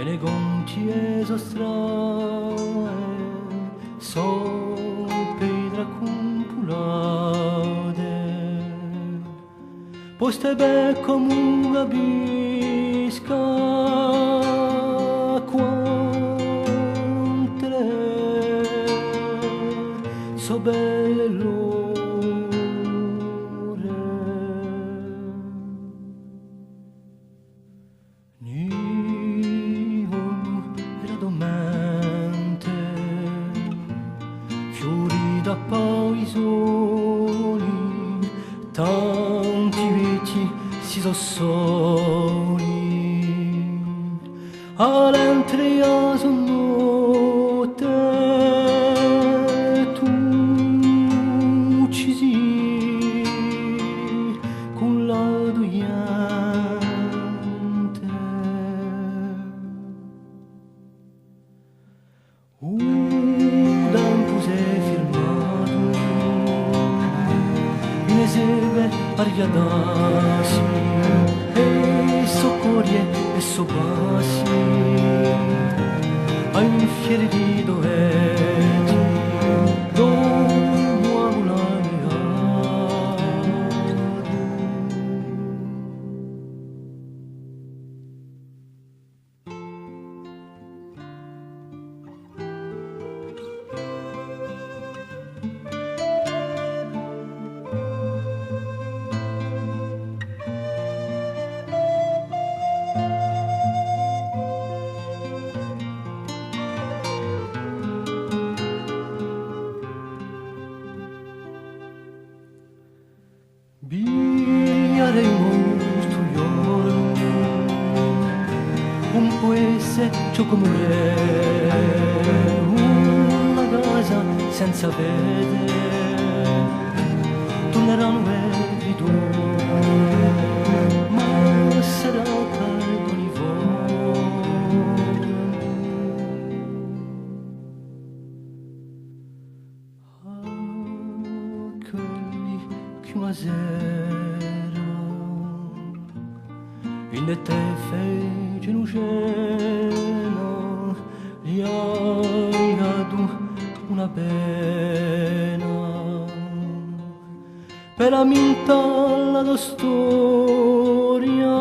e le goncie so strane, so pedra cumpulate, poste be come una bisca, quante le so belle loro. Fiori da paesoni, tanti vecchi si so soli, all'entrata son notte tu uccisi con la dogliante. Sebe ariadasi e soccorrie e sobasi a un fiere di doveti domo a Bigliare un studiolo, un paese ciò come una casa senza vede, torneranno e tu, ma sarà perdoni sera in te fece lucena gli hai dato una pena per la minta la tua storia